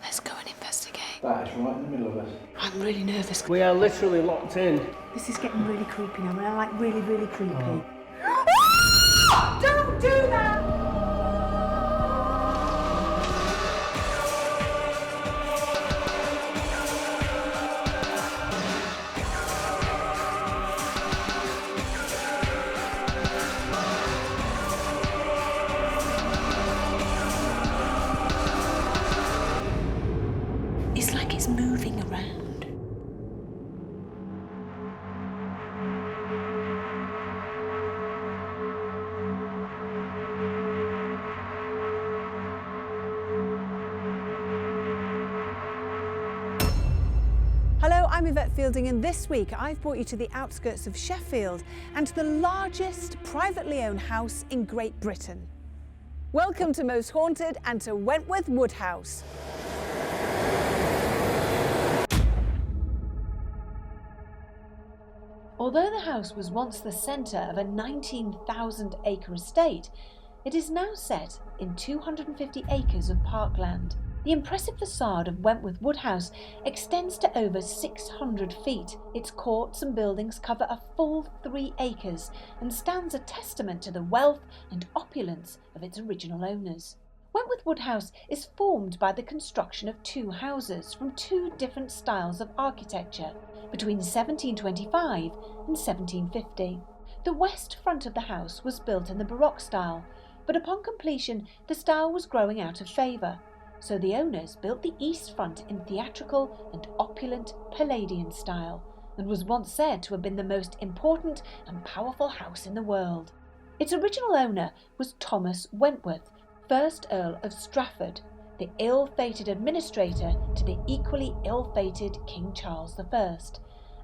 Let's go and investigate. That is right in the middle of us. I'm really nervous. We are literally locked in. This is getting really creepy now, like really, really creepy. Oh. Don't do that! It's like it's moving around. Hello, I'm Yvette Fielding, and this week I've brought you to the outskirts of Sheffield and to the largest privately owned house in Great Britain. Welcome to Most Haunted and to Wentworth Woodhouse. Although the house was once the centre of a 19,000-acre estate, it is now set in 250 acres of parkland. The impressive facade of Wentworth Woodhouse extends to over 600 feet. Its courts and buildings cover a full 3 acres and stands a testament to the wealth and opulence of its original owners. Wentworth Woodhouse is formed by the construction of 2 houses from 2 different styles of architecture between 1725 and 1750. The west front of the house was built in the Baroque style, but upon completion the style was growing out of favour, so the owners built the east front in theatrical and opulent Palladian style, and was once said to have been the most important and powerful house in the world. Its original owner was Thomas Wentworth, 1st Earl of Strafford, the ill-fated administrator to the equally ill-fated King Charles I,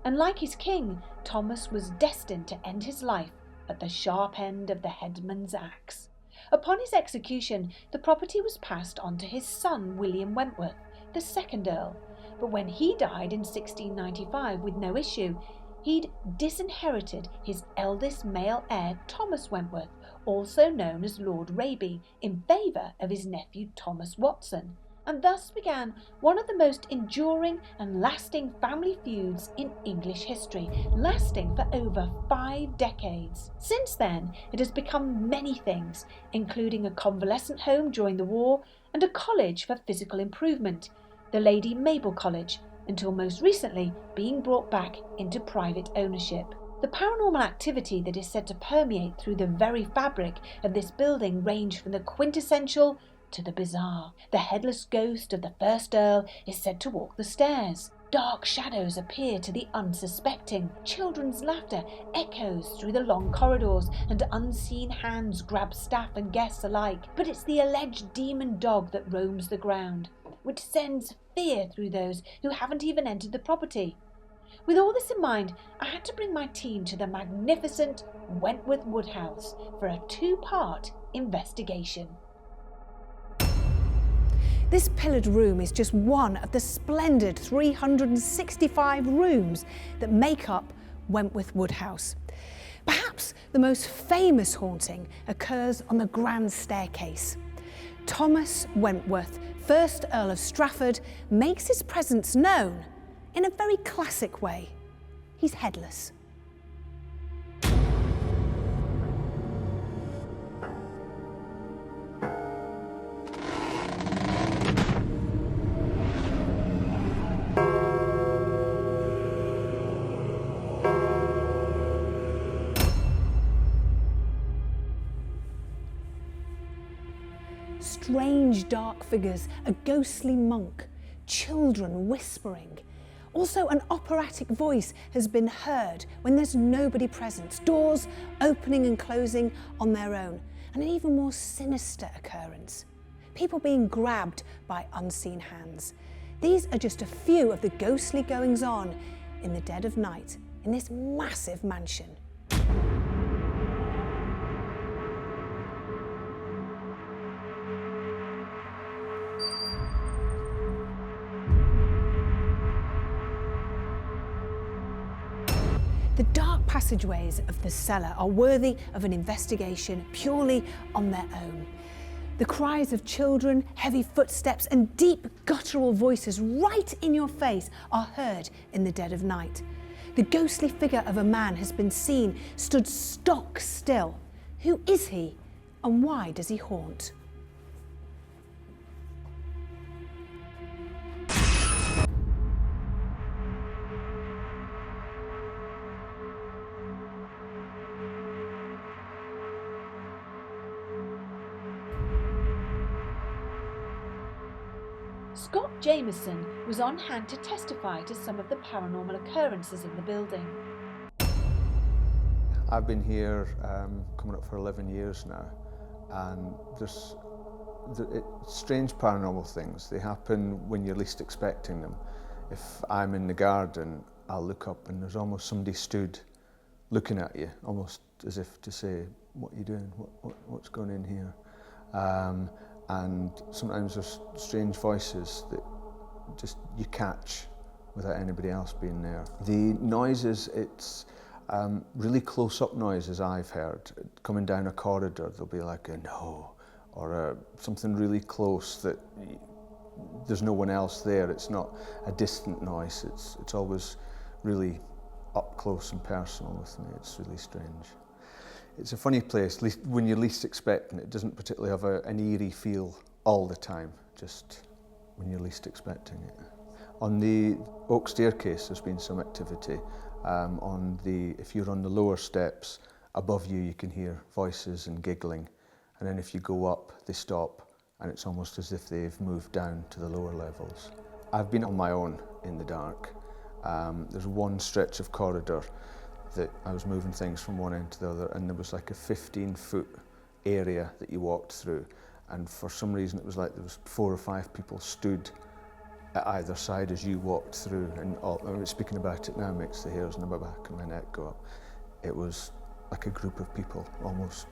and like his king, Thomas was destined to end his life at the sharp end of the headsman's axe. Upon his execution, the property was passed on to his son William Wentworth, the 2nd Earl, but when he died in 1695 with no issue, he'd disinherited his eldest male heir Thomas Wentworth, also known as Lord Raby, in favour of his nephew Thomas Watson, and thus began one of the most enduring and lasting family feuds in English history, lasting for over 5 decades. Since then, it has become many things, including a convalescent home during the war and a college for physical improvement, the Lady Mabel College, until most recently being brought back into private ownership. The paranormal activity that is said to permeate through the very fabric of this building range from the quintessential to the bizarre. The headless ghost of the 1st Earl is said to walk the stairs. Dark shadows appear to the unsuspecting. Children's laughter echoes through the long corridors, and unseen hands grab staff and guests alike. But it's the alleged demon dog that roams the ground, which sends fear through those who haven't even entered the property. With all this in mind, I had to bring my team to the magnificent Wentworth Woodhouse for a 2-part investigation. This pillared room is just one of the splendid 365 rooms that make up Wentworth Woodhouse. Perhaps the most famous haunting occurs on the grand staircase. Thomas Wentworth, 1st Earl of Strafford, makes his presence known in a very classic way. He's headless. Strange dark figures, a ghostly monk, children whispering. Also, an operatic voice has been heard when there's nobody present, doors opening and closing on their own, and an even more sinister occurrence: people being grabbed by unseen hands. These are just a few of the ghostly goings-on in the dead of night in this massive mansion. The dark passageways of the cellar are worthy of an investigation purely on their own. The cries of children, heavy footsteps and deep guttural voices right in your face are heard in the dead of night. The ghostly figure of a man has been seen, stood stock still. Who is he and why does he haunt? Scott Jameson was on hand to testify to some of the paranormal occurrences in the building. I've been here coming up for 11 years now, and there's strange paranormal things. They happen when you're least expecting them. If I'm in the garden, I'll look up and there's almost somebody stood looking at you, almost as if to say, what are you doing? What's going in here? And sometimes there's strange voices that just you catch without anybody else being there. The noises, it's really close-up noises I've heard. Coming down a corridor, there'll be like a no, or something really close that there's no one else there. It's not a distant noise, it's always really up close and personal with me. It's really strange. It's a funny place, when you're least expecting it. It doesn't particularly have an eerie feel all the time, just when you're least expecting it. On the oak staircase, there's been some activity. If you're on the lower steps, above you, you can hear voices and giggling. And then if you go up, they stop, and it's almost as if they've moved down to the lower levels. I've been on my own in the dark. There's one stretch of corridor that I was moving things from one end to the other, and there was like a 15-foot area that you walked through, and for some reason it was like there was 4 or 5 people stood at either side as you walked through, and speaking about it now makes the hairs on my back and my neck go up. It was like a group of people, almost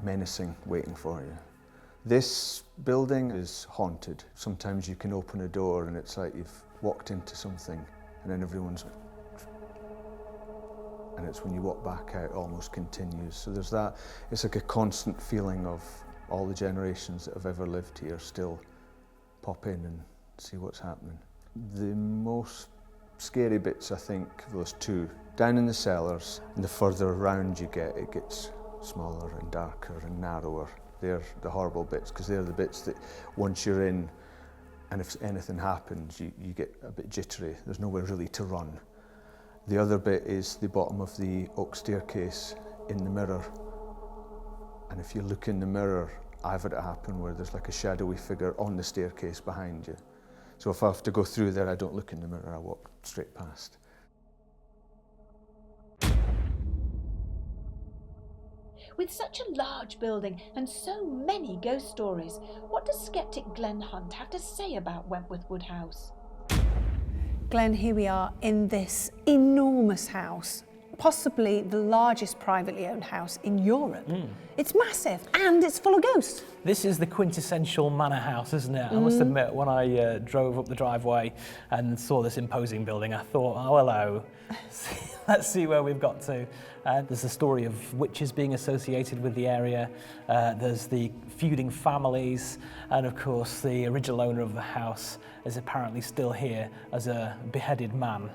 menacing, waiting for you. This building is haunted. Sometimes you can open a door and it's like you've walked into something, and then everyone's and it's when you walk back out, it almost continues. So there's that, it's like a constant feeling of all the generations that have ever lived here still pop in and see what's happening. The most scary bits, I think, those two. Down in the cellars, and the further around you get, it gets smaller and darker and narrower. They're the horrible bits, because they're the bits that once you're in, and if anything happens, you get a bit jittery. There's nowhere really to run. The other bit is the bottom of the oak staircase in the mirror. And if you look in the mirror, I've had it happen where there's like a shadowy figure on the staircase behind you. So if I have to go through there, I don't look in the mirror, I walk straight past. With such a large building and so many ghost stories, what does skeptic Glenn Hunt have to say about Wentworth Woodhouse? Glenn, here we are in this enormous house, possibly the largest privately owned house in Europe. It's massive and it's full of ghosts. This is the quintessential manor house, isn't it? I must admit, when I drove up the driveway and saw this imposing building, I thought, oh, hello, let's see where we've got to. There's the story of witches being associated with the area. There's the feuding families, and of course the original owner of the house is apparently still here as a beheaded man.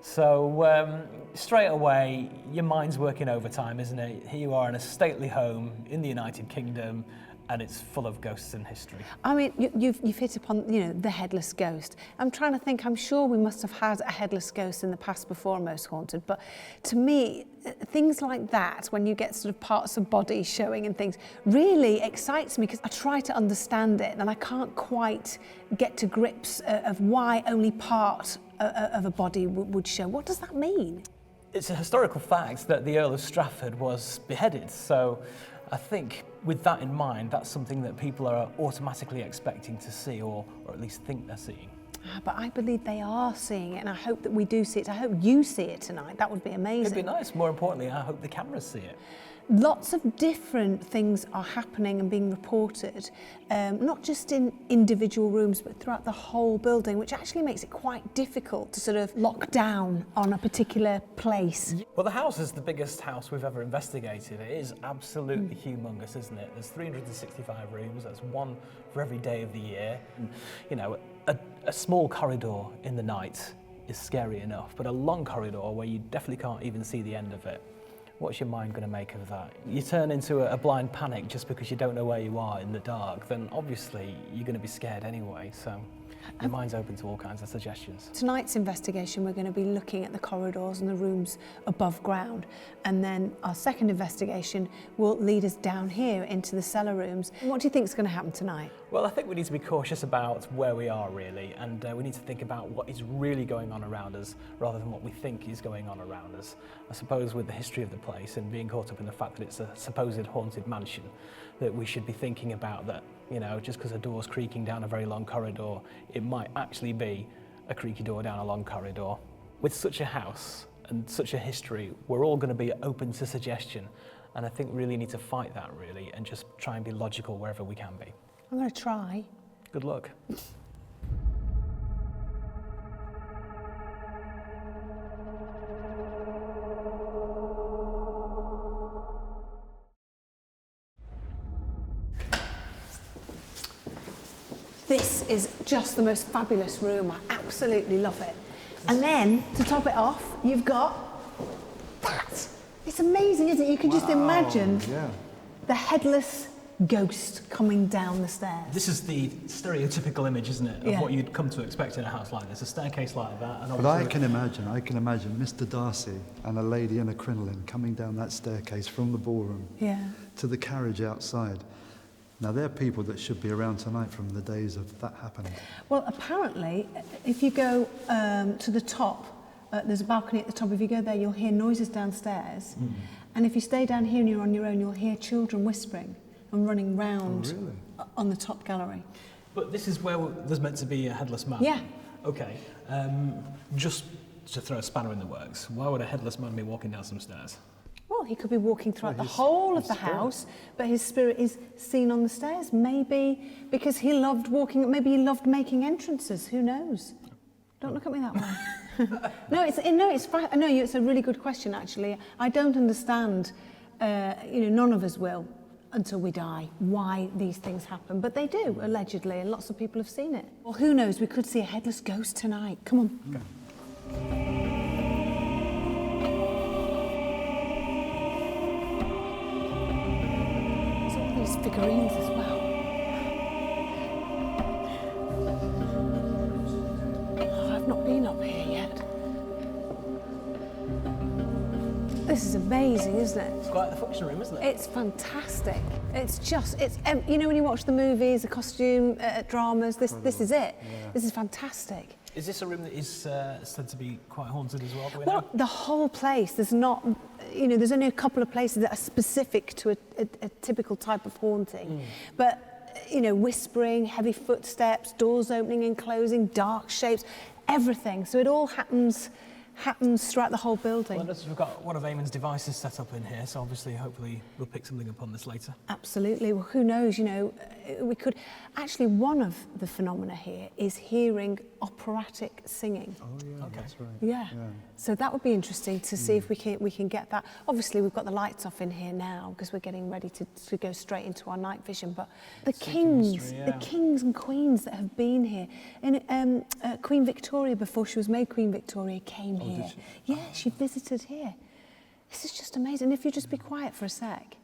So straight away, your mind's working overtime, isn't it? Here you are in a stately home in the United Kingdom, and it's full of ghosts and history. I mean, you've hit upon, the headless ghost. I'm trying to think, I'm sure we must have had a headless ghost in the past before Most Haunted, but to me, things like that, when you get sort of parts of body showing and things, really excites me, because I try to understand it and I can't quite get to grips of why only part of a body would show. What does that mean? It's a historical fact that the Earl of Strafford was beheaded, so I think with that in mind, that's something that people are automatically expecting to see, or at least think they're seeing. But I believe they are seeing it, and I hope that we do see it. I hope you see it tonight. That would be amazing. It'd be nice. More importantly, I hope the cameras see it. Lots of different things are happening and being reported, not just in individual rooms, but throughout the whole building, which actually makes it quite difficult to sort of lock down on a particular place. Well, the house is the biggest house we've ever investigated. It is absolutely humongous, isn't it? There's 365 rooms, that's one for every day of the year. And, you know, a small corridor in the night is scary enough, but a long corridor where you definitely can't even see the end of it, what's your mind going to make of that? You turn into a blind panic just because you don't know where you are in the dark, then obviously you're going to be scared anyway, so your mind's open to all kinds of suggestions. Tonight's investigation, we're going to be looking at the corridors and the rooms above ground, and then our second investigation will lead us down here into the cellar rooms. What do you think is going to happen tonight? Well, I think we need to be cautious about where we are really, and we need to think about what is really going on around us rather than what we think is going on around us. I suppose with the history of the place and being caught up in the fact that it's a supposed haunted mansion, that we should be thinking about that, you know, just because a door's creaking down a very long corridor, it might actually be a creaky door down a long corridor. With such a house and such a history, we're all going to be open to suggestion, and I think we really need to fight that really and just try and be logical wherever we can be. I'm going to try. Good luck. This is just the most fabulous room. I absolutely love it. And then, to top it off, you've got that. It's amazing, isn't it? You can just imagine the headless ghost coming down the stairs. This is the stereotypical image, isn't it, of Yeah. what you'd come to expect in a house like this, a staircase like that. And But I can imagine Mr. Darcy and a lady in a crinoline coming down that staircase from the ballroom to the carriage outside. Now, they're people that should be around tonight from the days of that happening. Well, apparently, if you go to the top, there's a balcony at the top. If you go there, you'll hear noises downstairs. And if you stay down here and you're on your own, you'll hear children whispering and running round on the top gallery. But this is where there's meant to be a headless man? Yeah. Okay. Just to throw a spanner in the works, why would a headless man be walking down some stairs? Well, he could be walking throughout the whole of the house, but his spirit is seen on the stairs. Maybe because he loved walking, maybe he loved making entrances. Who knows? Don't look at me that way. No, it's a really good question, actually. I don't understand, none of us will until we die, why these things happen. But they do, allegedly, and lots of people have seen it. Well, who knows? We could see a headless ghost tonight. Come on. Okay. Figurines as well. Oh, I've not been up here yet. This is amazing, isn't it? It's quite the function room, isn't it? It's fantastic. You know when you watch the movies, the costume dramas, this is it. Yeah. This is fantastic. Is this a room that is said to be quite haunted as well? Well, the whole place, there's only a couple of places that are specific to a typical type of haunting. But, whispering, heavy footsteps, doors opening and closing, dark shapes, everything. So it all happens throughout the whole building. Well, we've got one of Eamon's devices set up in here, so obviously, hopefully, we'll pick something up on this later. Absolutely. Well, who knows, we could... Actually, one of the phenomena here is hearing operatic singing. Oh, yeah, that's right. Yeah. So that would be interesting to see if we can get that. Obviously, we've got the lights off in here now because we're getting ready to go straight into our night vision. But the kings and queens that have been here, and Queen Victoria, before she was made Queen Victoria, came here. Yeah, she visited here. This is just amazing. If you just be quiet for a sec.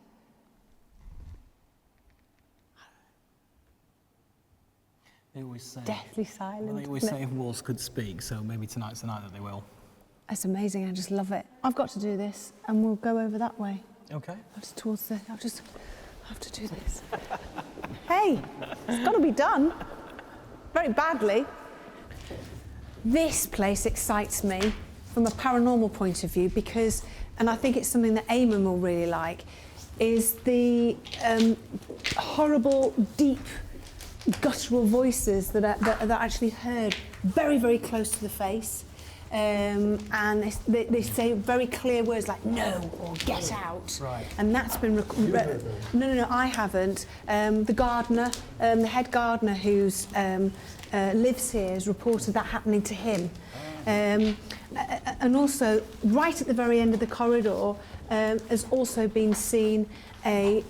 They always say... Deathly silent. Well, they always say walls could speak, so maybe tonight's the night that they will. It's amazing, I just love it. I've got to do this, and we'll go over that way. Okay. I'll just have to do this. Hey, it's got to be done. Very badly. This place excites me from a paranormal point of view because, and I think it's something that Eamon will really like, is the horrible, deep, guttural voices that are actually heard very, very close to the face. and they say very clear words like no or get out. Right. And that's been... No, I haven't. The gardener, the head gardener who's lives here has reported that happening to him. And also, right at the very end of the corridor, has also been seen a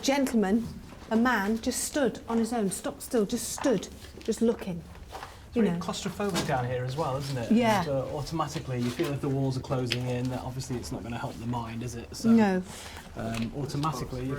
gentleman, a man, just stood on his own, stopped still, just stood, just looking. It's very claustrophobic down here as well, isn't it? Yeah. And, automatically, you feel if the walls are closing in, that obviously it's not going to help the mind, is it? So, no. Automatically, you're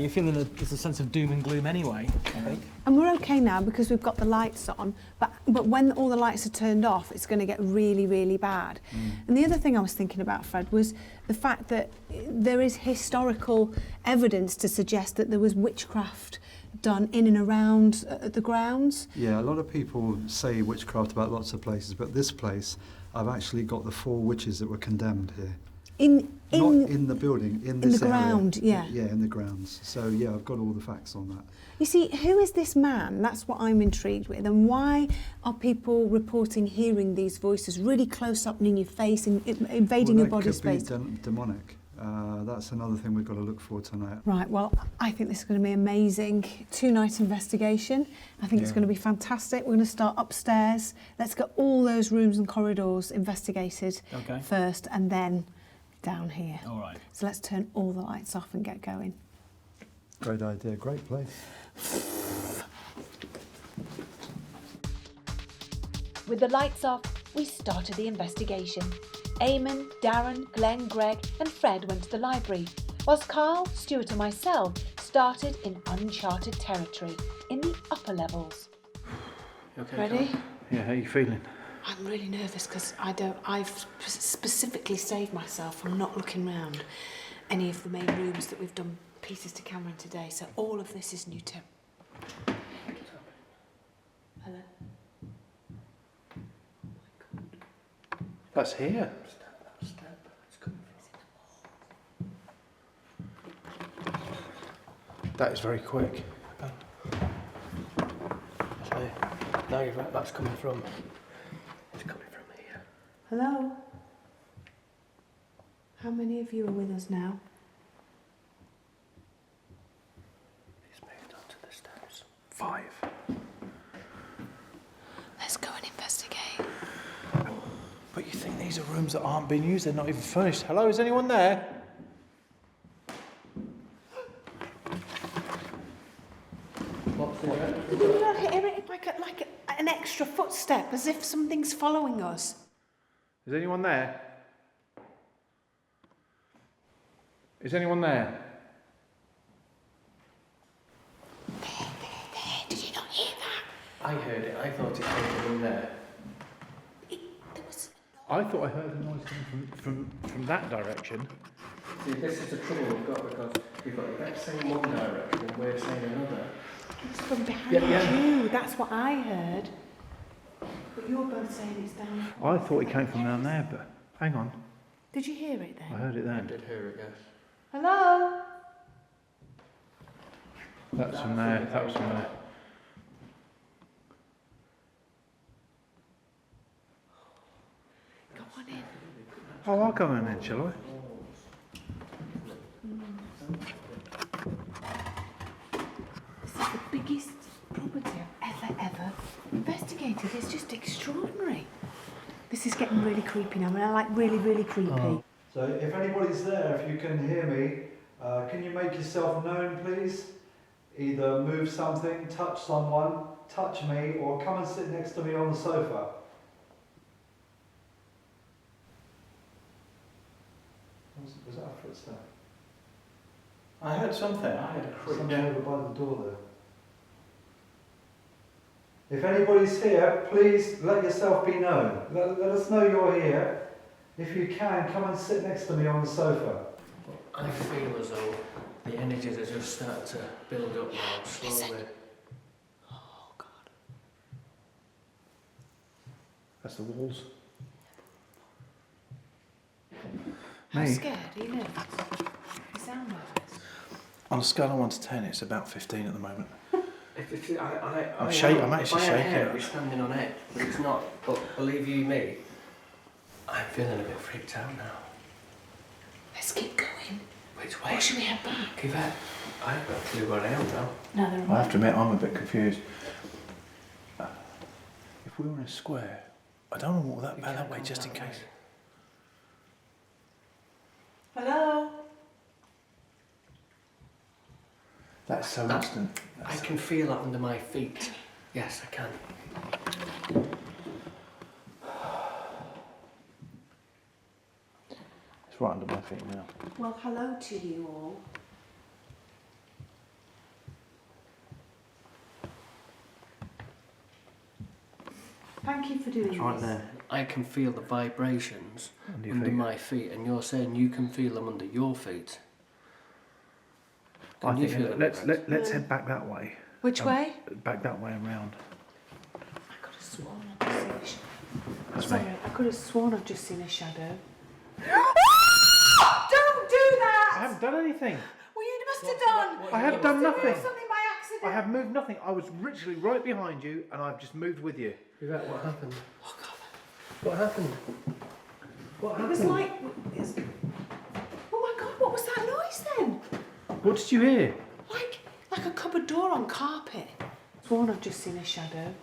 feeling there's a sense of doom and gloom anyway, I think. And we're okay now because we've got the lights on, but when all the lights are turned off, it's going to get really, really bad. And the other thing I was thinking about, Fred, was the fact that there is historical evidence to suggest that there was witchcraft done in and around the grounds. Yeah, a lot of people say witchcraft about lots of places, but this place, I've actually got the 4 witches that were condemned here. Not in the building, in this the ground, area. yeah. Yeah, in the grounds. So yeah, I've got all the facts on that. You see, who is this man? That's what I'm intrigued with. And why are people reporting hearing these voices really close up in your face and invading your body space? That could be demonic. That's another thing we've got to look for tonight. Right, well, I think this is going to be amazing. 2-night investigation. I think it's going to be fantastic. We're going to start upstairs. Let's get all those rooms and corridors investigated first, and then down here. All right. So let's turn all the lights off and get going. Great idea, great place. With the lights off, we started the investigation. Eamon, Darren, Glenn, Greg and Fred went to the library, whilst Carl, Stuart and myself started in uncharted territory, in the upper levels. Okay, Ready? Carl? Yeah, how are you feeling? I'm really nervous because I've specifically saved myself from not looking round any of the main rooms that we've done pieces to camera in today, so all of this is new to... Hello? That's here. That is very quick. So, now you're right, that's coming from... It's coming from here. Hello? How many of you are with us now? He's moved onto the steps. 5. Let's go and investigate. But you think these are rooms that aren't being used? They're not even furnished. Hello, is anyone there? Did you not hear it like an extra footstep, as if something's following us? Is anyone there? Is anyone there? There, did you not hear that? I heard it. I thought it came from there. There was... I thought I heard a noise coming from that direction. See, this is the trouble we've got, because you've got Yvette saying one direction and we're saying another. It's from behind you, that's what I heard. But you're both saying it's down. I thought it came from down there, but hang on. Did you hear it then? I heard it I then. did hear it, yes. Hello? That's from there. That was from there. Go on in. Oh, I'll go in then, shall I? This is the biggest property I've ever investigated. It's just extraordinary. This is getting really creepy now. I mean, I like really creepy. So if anybody's there, if you can hear me, can you make yourself known, please? Either move something, touch someone, touch me, or come and sit next to me on the sofa. Was that a footstep? I heard something. I heard a creak. Something over by the door there. If anybody's here, please let yourself be known. Let us know you're here. If you can, come and sit next to me on the sofa. I feel as though the energies are just starting to build up now, slowly. Listen. Oh, God. That's the walls. How Me? scared are you nervous? You sound nervous. On a scale of 1 to 10, it's about 15 at the moment. I'm actually shaking. You're standing on it, but it's not. But believe you me, I'm feeling a bit freaked out now. Let's keep going. Which way? Or should we head back? Yvette, I haven't got a clue where I am now. Neither am I have to admit, I'm a bit confused. If we were in a square, I don't want to walk that way just in case. Hello? That's so instant. I can feel it under my feet. Yes, I can. It's right under my feet now. Well, hello to you all. Thank you for doing It's right this. there. I can feel the vibrations Under your under feet. my feet, and you're saying you can feel them under your feet. I Can you think feel it? let's head back that way. Which way? Back that way and round. I could have sworn I've just seen a shadow. That's Sorry, me. I could have sworn I've just seen a shadow. Don't do that! I haven't done anything. Well, you must have done. I have done nothing. Something by accident. I have moved nothing. I was literally right behind you, and I've just moved with you. Yvette, what happened? What happened? What It happened? was like. Oh my God! What was that noise then? What did you hear? Like a cupboard door on carpet. Sworn I've just seen a shadow.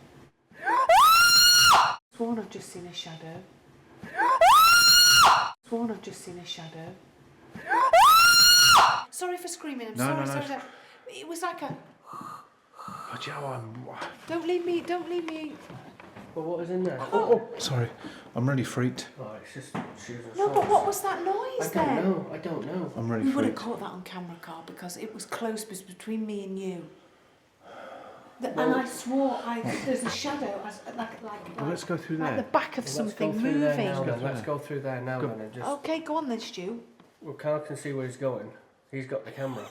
Sworn I've just seen a shadow. Sworn I've just seen a shadow. Sorry for screaming. I'm No, sorry. no. Sorry. It was like a. Oh, Joe, Don't leave me. Don't leave me. Well, what was in there? Oh, sorry. I'm really freaked. Oh, it's just shoes and No, socks. but what was that noise then? I don't know. I'm really We would have freaked. caught that on camera, Carl, because it was close between me and you. And Well- I swore there's a shadow, Well, let's go through like there. the back of Let's something go through there moving. now, then. through Let's there. go through there now, Go. then, and just. Okay, go on then, Stu. Well, Carl can see where he's going. He's got the camera.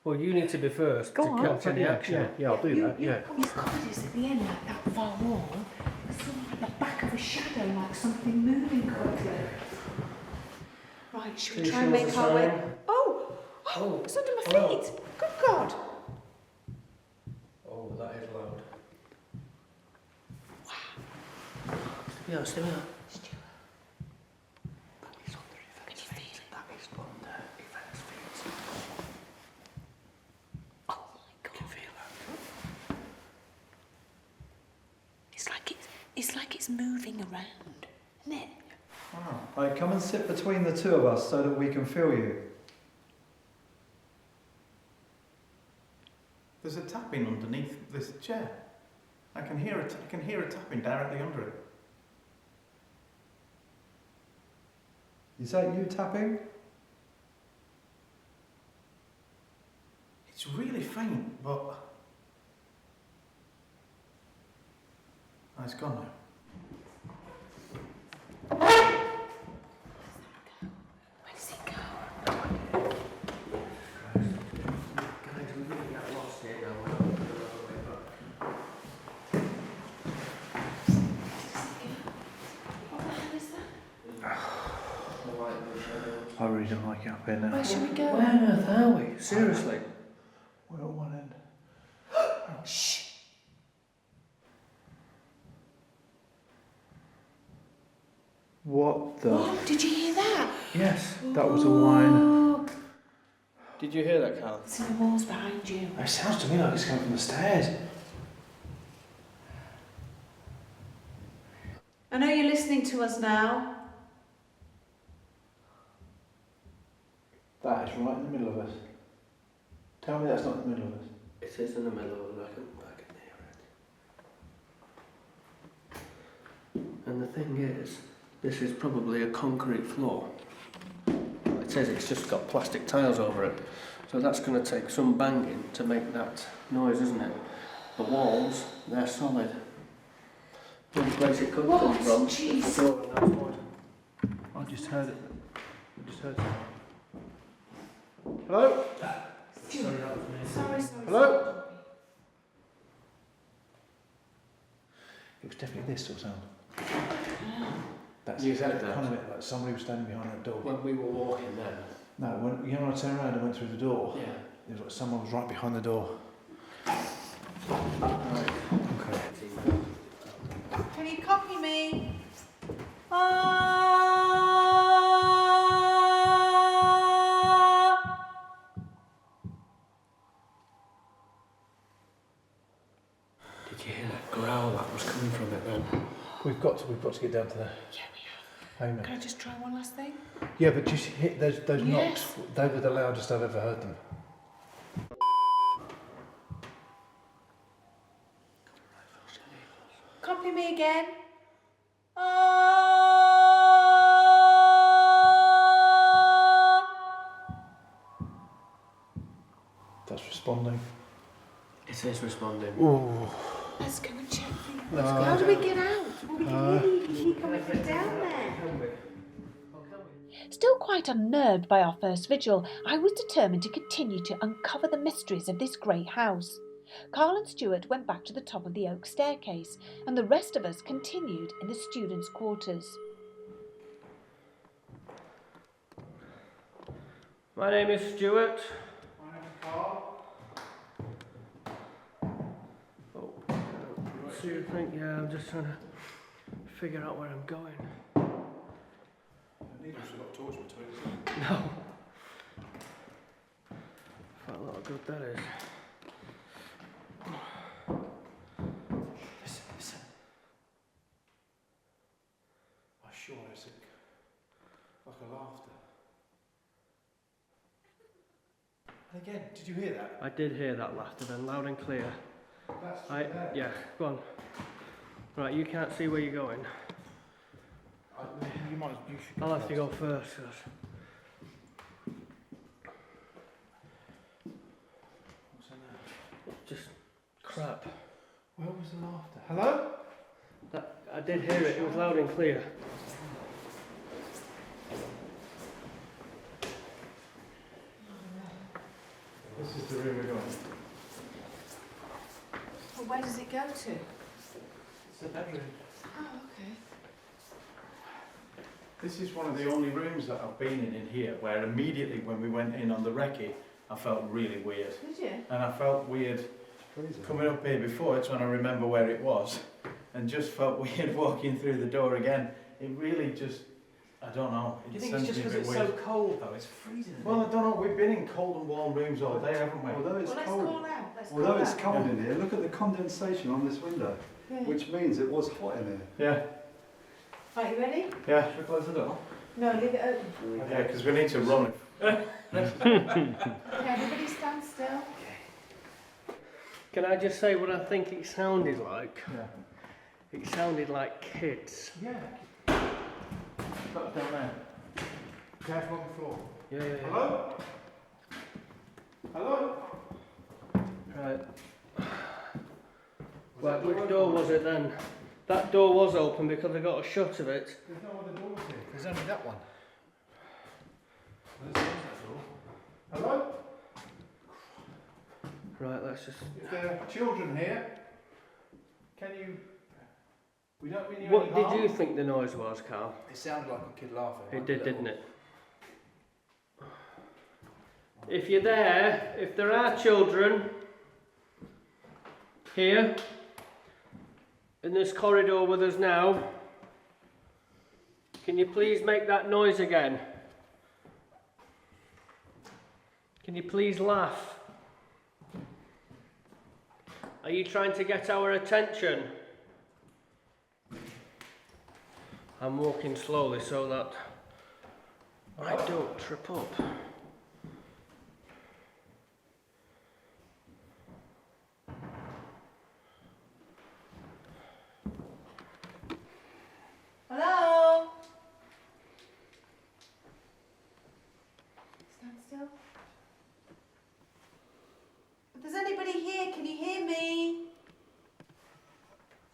Well, you need to be first Go to on. capture the action. Yeah, I'll do that. Yeah. He's got this at the end, like that far wall. There's sort of like the back of a shadow, like something moving quickly. Right, should we Two try and shoes make a our way? sign. Oh, it's under my Oh. feet. Good God. Oh, that is loud. Yeah, stay there. Can you feel it? That is under Yvette's feet. Oh my God. Can feel that. It's like it's moving around, isn't it? Right, come and sit between the two of us so that we can feel you. There's a tapping underneath this chair. I can hear a tapping directly under it. Is that you tapping? It's really faint, but oh, it's gone now. Where does it go? Guys, we're going to get lost here now. We're not going to go all the way back. What the hell is that? I really don't like it up here now. Where should we go? Where on earth are we? Seriously? We're at one end. Shh. What the? What? Did you hear that? Yes, that was a whine. Oh, Did you hear that, Carl? it's in the walls behind you. It sounds to me like it's coming from the stairs. I know you're listening to us now. That is right in the middle of us. Tell me that's not in the middle of us. It is in the middle of it. I can hear it. And the thing is, this is probably a concrete floor. It says it's just got plastic tiles over it. So that's going to take some banging to make that noise, isn't it? The walls, they're solid. The only place it could come from is the door and that's wood. I just heard it. I just heard something. Hello? Sorry, that was me. Sorry. Hello? It was definitely this sort of sound. That's You heard that? kind of it, like somebody was standing behind that door. When we were walking then. No, when I turned around and went through the door, Yeah. it was like someone was right behind the door. Did you hear that growl that was coming from it then? We've got to get down to the payment. Can I just try one last thing? Yeah, but just hit those knocks. They were the loudest I've ever heard them. Copy me again. That's responding. It is responding. Ooh. Let's go and check things. How do we get out? Well, we can hear you coming from down there. Still quite unnerved by our first vigil, I was determined to continue to uncover the mysteries of this great house. Carl and Stuart went back to the top of the oak staircase, and the rest of us continued in the students' quarters. My name is Stuart. My name is Carl. Oh, so you think, yeah, I'm just trying to figure out where I'm going. Needle's got a torch between us. No. What a lot of good that is. Listen. I sure it's like a laughter. And again, did you hear that? I did hear that laughter then, loud and clear. That's there. Yeah, go on. Right, you can't see where you're going. You should. I'll have to go first. 'Cause What's in there? just crap. Where was the laughter? Hello? I did hear it. It was loud and clear. This is the room we're going. Well, where does it go to? It's the bedroom. Oh, okay. This is one of the only rooms that I've been in here where immediately when we went in on the recce, I felt really weird. Did you? And I felt weird coming up here before, trying to remember where it was, and just felt weird walking through the door again. It really just, I don't know. Do you think it's just because it's so cold though? It's freezing. Well, I don't know. We've been in cold and warm rooms all day, haven't we? Although it's Well, let's cold, call out. although it's cold in here, look at the condensation on this window, Yeah. which means it was hot in here. Yeah, Right, you ready? yeah. Should we close the door? No, leave it open. Yeah, because we need to run. Okay, everybody stand still. Can I just say what I think it sounded like? Yeah. It sounded like kids. Yeah. That's down there. Careful on the floor. Yeah. Hello? Hello? Right. Well, which door was it then? That door was open because I got a shot of it. There's no other doors here. There's only that one. There's that door. Hello? Right, let's just... If there are children here, can you... We don't mean you What any did harm. you think the noise was, Carl? It sounded like a kid laughing. It did, didn't it? If you're there, if there are children here in this corridor with us now, can you please make that noise again? Can you please laugh? Are you trying to get our attention? I'm walking slowly so that I don't trip up. Hello? Stand still. If there's anybody here, can you hear me?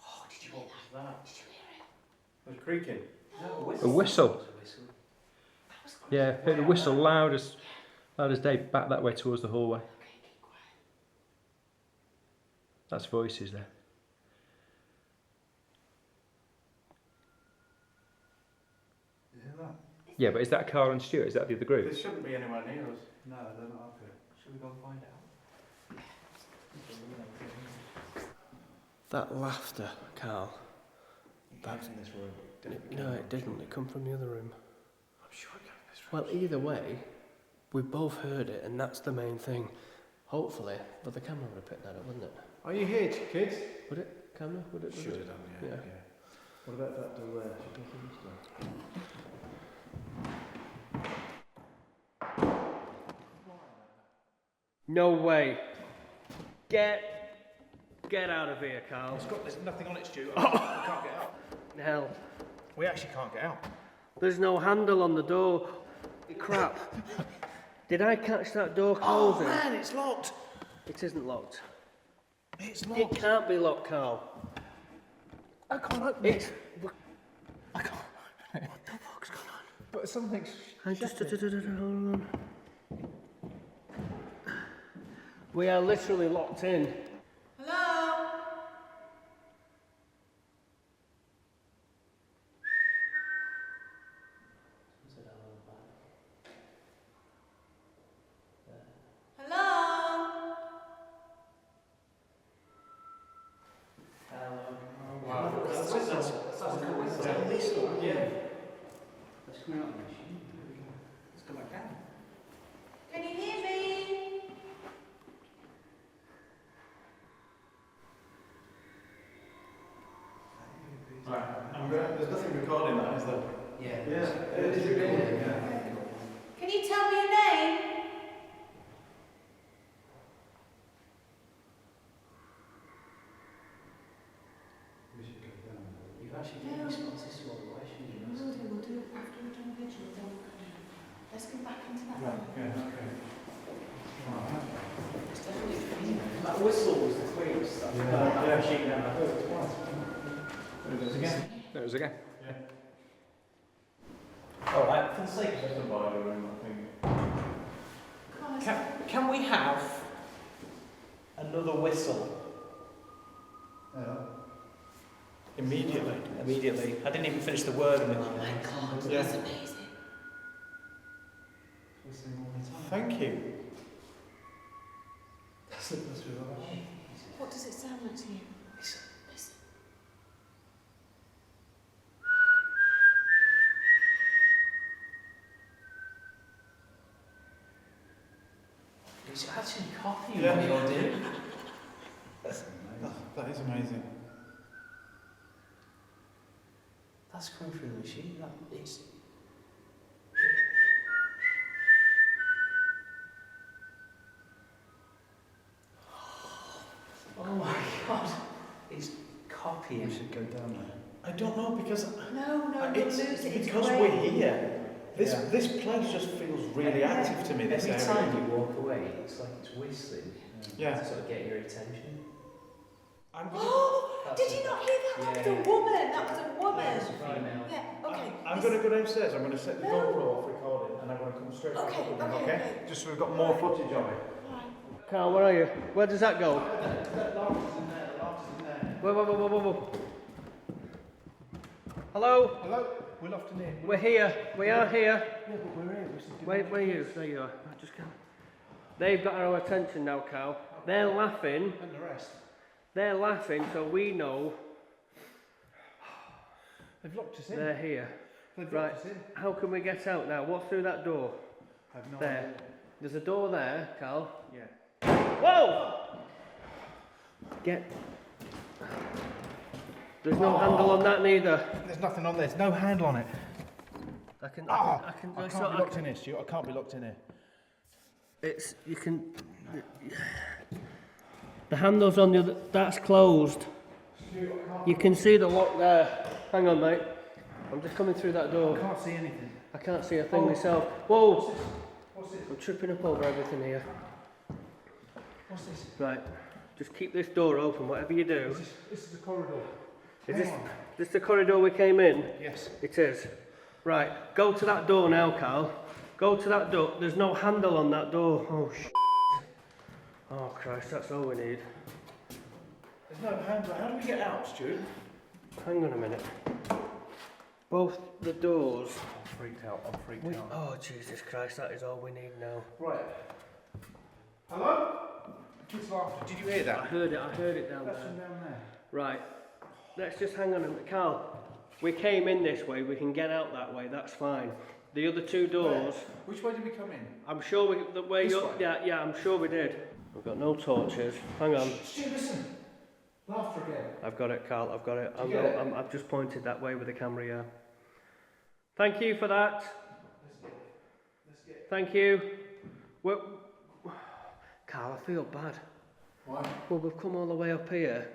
Oh, did you hear that? Did you hear it? It was creaking. A whistle. Yeah, heard the whistle loud as day back that way towards the hallway. Okay, keep quiet. That's voices there. You hear that? Yeah, but is that Carl and Stuart? Is that the other group? There shouldn't be anywhere near us. No, they're not up here. Should we go and find out? That laughter, Carl. That's in this room. No, it didn't. It come from the other room. I'm sure it came in this room. Well, either way, we both heard it, and that's the main thing. Hopefully, but the camera would have picked that up, wouldn't it? Are you here, kids? Would it? Camera? Would it? Should have done, yeah. What about that door there? Should we go through this door? No way. Get out of here, Carl. There's nothing on it, Stu. We can't get out. Hell. We actually can't get out. There's no handle on the door. Crap. Did I catch that door closing? Oh man, it's locked. It isn't locked. It's It locked. can't be locked, Carl. I can't open it. I can't. What the fuck's going on? But something's. Hold on. We are literally locked in. Hello? Hello? Can you hear me? There's nothing recording that, is there? Yeah. It is recording, yeah. Can you tell me your name? You've actually given responses to all the questions you asked. We'll do it after we've done the vigil. Then we'll come in. Let's go back into that Right, room. yeah, okay. It's definitely freezing. That whistle was the clearest stuff. Yeah, sheet down. I heard it twice. There it goes again. There it is again. All right. For the sake of the Bible room, I think. Can we have another whistle? Immediately. Immediately. I didn't even finish the word. Oh my God, Yeah. that's amazing. Thank you. What does it sound like to you? Listen. It's actually copying Yeah. what you're doing. That is amazing. That's coming through the machine. It's. Oh my God! It's copying. We should go down there. I don't know because No, we'll it's lose it. It's because great. we're here. This place just feels really active to me. This Every area. time you walk away, it's like it's whistling Yeah. to sort of get your attention. I'm gonna, Oh, did you not hear that? That was a woman. That was a woman. It's a female. Yeah, okay. I'm going to go downstairs. I'm going to set the GoPro off recording, and I'm going to come straight back Okay, up with them. okay, Okay? okay. Just so we've got more footage of it. Carl, where are you? Where does that go? That loft is in there. The loft is in there. Whoa. Hello? Hello. We're loft in here. We're here. We are here. Yeah, but we're here. Where are you? There you are. I just can't. They've got our attention now, Carl. They're laughing. And the rest. They're laughing, so we know They've locked us in. they're here. They've Right. locked us in. How can we get out now? What's through that door? I have no There. idea. There's a door there, Carl. Yeah. Whoa! Get. There's no handle on that neither. There's nothing on there. There's no handle on it. I can. I can't be locked in here, Stu. I can't be locked in here. It's. You can. The handle's on the other. That's closed. You can see the lock there. Hang on, mate. I'm just coming through that door. I can't see anything. I can't see a thing myself. Whoa! What's this? I'm tripping up over everything here. What's this? Right. Just keep this door open, whatever you do. This is the corridor. Is Hang on. this the corridor we came in? Yes. It is. Right. Go to that door now, Carl. Go to that door. There's no handle on that door. Oh, Oh, Christ, that's all we need. There's no handle. How do we get out, Stu? Hang on a minute. Both the doors. I'm freaked out. Oh, Jesus Christ, that is all we need now. Right. Hello? Kids laughter. Did you hear I that? heard it down That's there. from down there. Right. Let's just hang on a minute. Carl, we came in this way, we can get out that way, that's fine. The other two doors, Which way did we come in? I'm sure the way This you're. way? Yeah, I'm sure we did. We've got no torches. Hang on. Stu, listen. I've got it, Carl, I've got it. I've just pointed that way with the camera, yeah. Thank you for that. Thank you. Well, Carl, I feel bad. Why? Well, we've come all the way up here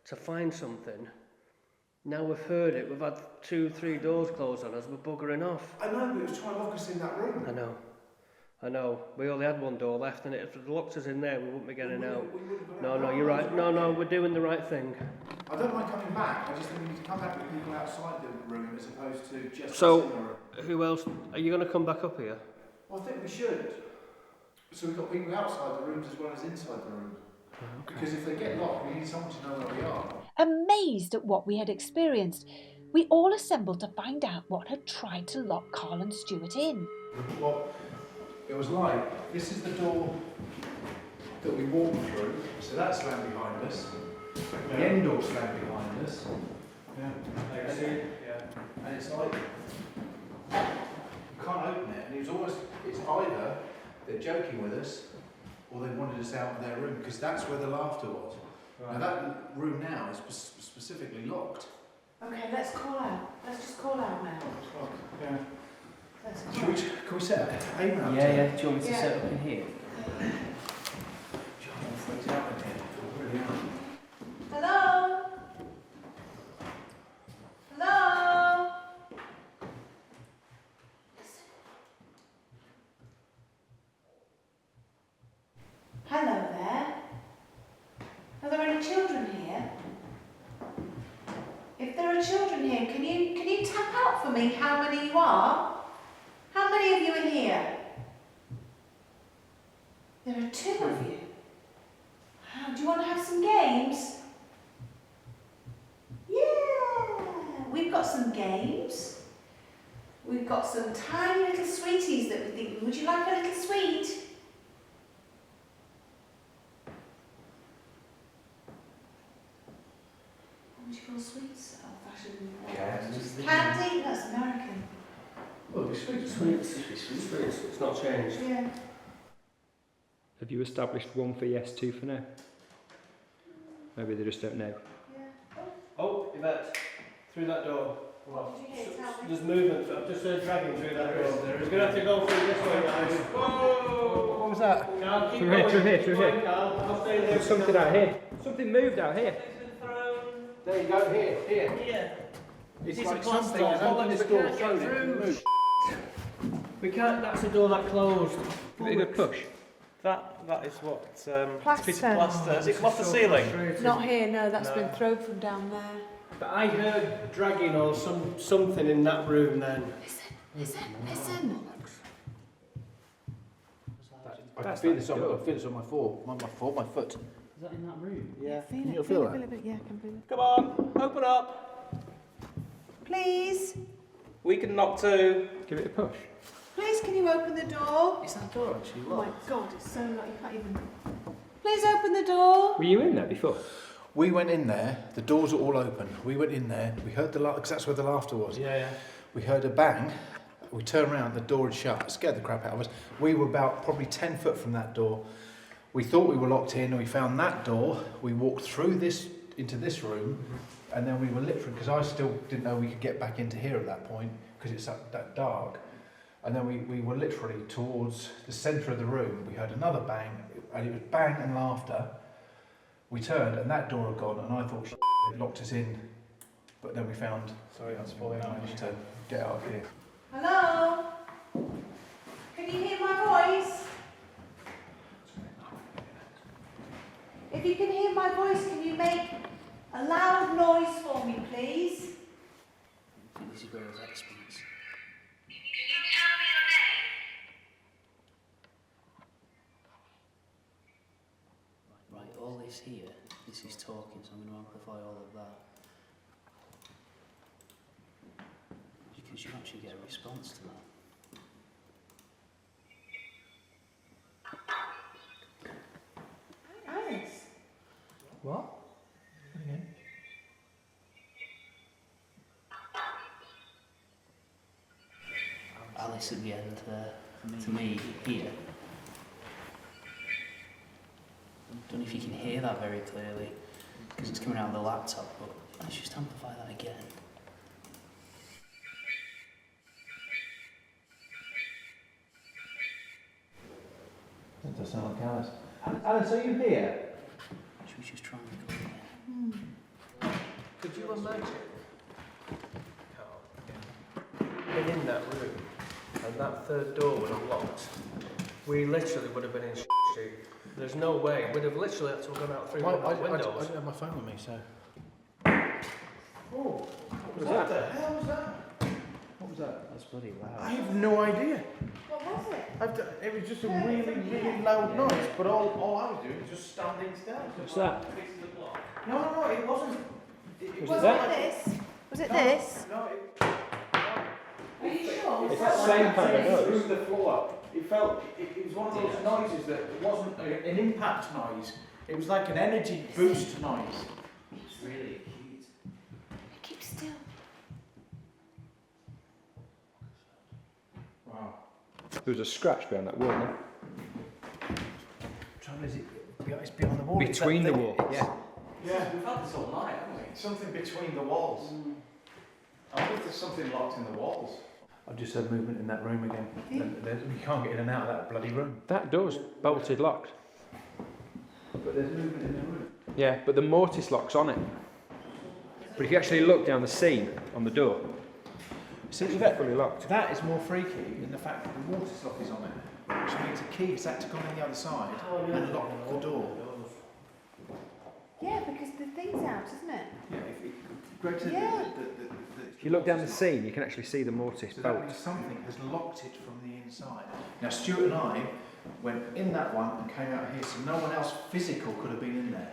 to find something. Now we've heard it, we've had 2-3 doors closed on us, we're buggering off. I know, but it was trying to lock us in that room. I know. We only had one door left, and if it locked us in there, we wouldn't be getting out. No, you're right. No, we're doing the right thing. I don't mind coming back, I just think we need to come back with people outside the room as opposed to just So, us in the room. who else? Are you going to come back up here? Well, I think we should. So we've got people outside the rooms as well as inside the room. Okay. Because if they get locked, we need someone to know where we are. Amazed at what we had experienced, we all assembled to find out what had tried to lock Carl and Stuart in. Well, it was like, this is the door that we walked through, so that's slammed behind us. The end door slammed behind us. And it's like, you can't open it, and it was almost, it's either they're joking with us, or they wanted us out of their room, because that's where the laughter was. Right. Now that room now is specifically locked. Okay, let's call out. Let's just call out now. Yeah. Let's call Can we set up? Aim out? Yeah. Do you want me to set up in here? Hello? Hello? Hello there. Are there any children here? If there are children here, can you tap out for me how many you are? How many of you are here? There are 2 of you. Do you want to have some games? Yeah, we've got some games. We've got some tiny little sweeties that we think, would you like a little sweet? What would you call sweets? Old-fashioned candy? That's American. Well, it's sweet. Sweets. It's not changed. Yeah. Have you established one for yes, 2 for no? Maybe they just don't know. Yeah. Oh, Yvette, through that door. What did you hear? Tell me. There's movement. I've just heard dragging through that door. We're going to have to go through this way, guys. Whoa! What was that? Carl, keep Through going. here. Carl, I'll stay there. There's something out here. Something moved out here. There you go, here. It's like something has opened this door, thrown it, and moved. We can't, that's the door that closed. Give it a good push. That is what, Plaster. piece of plaster. Has it come off the ceiling? Not here, no, that's been thrown from down there. But I heard dragging or something in that room then. Listen. I can feel this on my foot. My foot. Is that in that room? Yeah, Can you feel that? Yeah, I can feel it. Come on, open up. Please, We can knock too. Give it a push. please can you open the door? Is that door actually Oh my locked? God, it's so loud, you can't even... Please open the door. Were you in there before? We went in there, the doors were all open. We went in there, we heard the because that's where the laughter was. Yeah. We heard a bang, we turned around, the door had shut, it scared the crap out of us. We were about probably 10 foot from that door. We thought we were locked in, and we found that door. We walked through this, into this room, and then we were literally, because I still didn't know we could get back into here at that point, because it's that dark. And then we were literally towards the centre of the room. We heard another bang, and it was bang and laughter. We turned, and that door had gone, and I thought, it locked us in. But then we found, we managed to get out of here. Hello? Can you hear my voice? If you can hear my voice, can you make a loud noise for me, please? I think this is where his experts. Can you tell me your name? Right, all this here, this is talking, so I'm going to amplify all of that. Because you actually get a response to that. Alice. What? Again? Alice at the end there, to me, here. I don't know if you can hear that very clearly. because it's coming out of the laptop, but let's just amplify that again. That does sound like Alice. Alice, are you here? Should we just try and go again? Could you imagine, Carl, being in that room and that third door was unlocked? We literally would have been in street. There's no way. We'd have literally had to have gone out through one of the windows. I don't have my phone with me, so. Oh, What the hell was that? What was that? That's bloody loud. I have no idea. What was it? It was just a really, really loud noise, but all I was doing was just standing still. What's that? No, it wasn't. Was it this? Was it this? No, Are you sure? It's the same kind of noise. through the floor. It was one of those noises that wasn't an impact noise. It was like an energy boost noise. It's really acute. Keep still. Wow. There was a scratch behind that wall, no? Trouble is, it's beyond the wall. Between the walls. Yeah. Yeah. We've had this all night, haven't we? Something between the walls. I wonder if there's something locked in the walls. I've just heard movement in that room again. We can't get in and out of that bloody room. That door's bolted locked. But there's movement in the room. Yeah, but the mortise lock's on it. But if you actually look down the seam on the door, See, it's fully locked. that is more freaky than the fact that the water lock is on it, which means a key has had to go on the other side and lock the door. Yeah, because the thing's out, isn't it? Yeah, Greg said Yeah. If you look down the seam, you can actually see the mortise so that bolt. means something has locked it from the inside. Now, Stuart and I went in that one and came out here, so no one else physical could have been in there.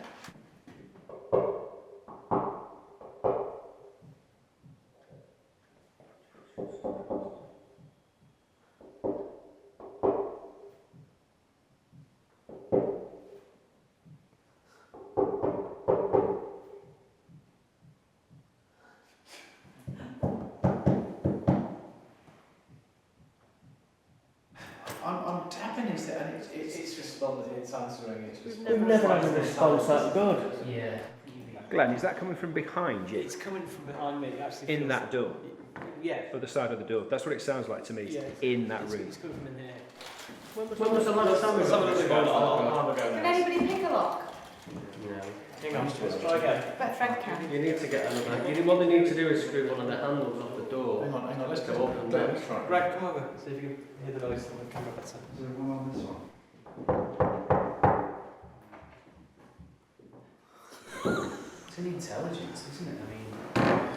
I'm tapping this and it's responding, it's answering, it's just... We've never had a response that good. Yeah. Glenn, is that coming from behind you? It's coming from behind me. It actually In feels that door? Yeah. Other side of the door. That's what it sounds like to me. Yeah. In that room. It's coming from in here. When was the last time we got this? Can anybody pick a lock? No. Hang on, let's try again. But Fred can. You need to get another. What they need to do is screw one of the handles off the door. Hang on, let's go up and down. down. Let's try it. Greg, come over. See if you can hear the noise on the camera better. Is there one on this one? It's an intelligence, isn't it? I mean...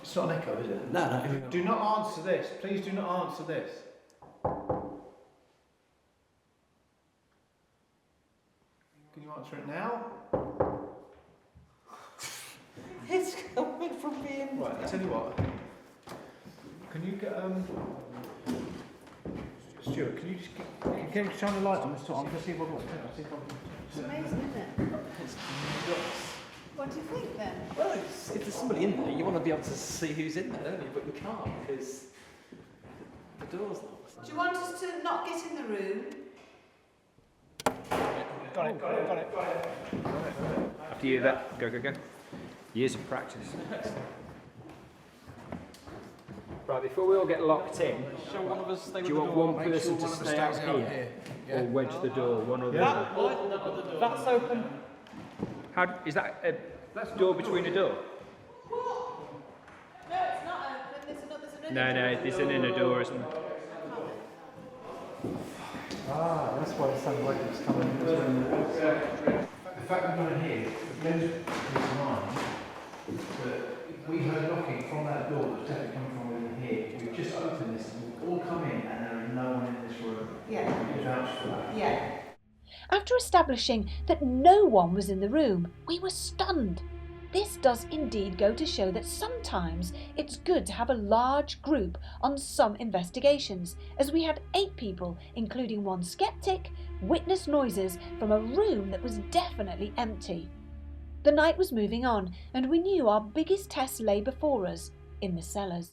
It's not an echo, is it? No. Do not answer this. Please do not answer this. Can you answer it now? It's coming from being... Right, I tell you what. Can you get Stuart, can you just can you shine the light on this top? I'm going to see if I can... It's amazing, isn't it? What do you think then? Well, if there's somebody in there, you want to be able to see who's in there, don't you? But we can't because the door's locked. Do you want us to not get in the room? Got it. After you, that. Go. Years of practice. Right, before we all get locked in, Shall one of us stay do you with want the door? one person to stay out here or wedge the door one or the other? That's open. Is that a door between a door? No, it's not open. There's another No, there's an inner door, isn't there? Ah, that's why it sounded like it was coming in this room. The fact that we're in here, Glenn's his mind that we heard knocking from that door that's definitely coming from within here. We've just opened this and we've all come in and there is no one in this room. Yeah. You vouch for that. Yeah. After establishing that no one was in the room, we were stunned. This does indeed go to show that sometimes it's good to have a large group on some investigations, as we had 8 people, including one skeptic, witness noises from a room that was definitely empty. The night was moving on, and we knew our biggest test lay before us in the cellars.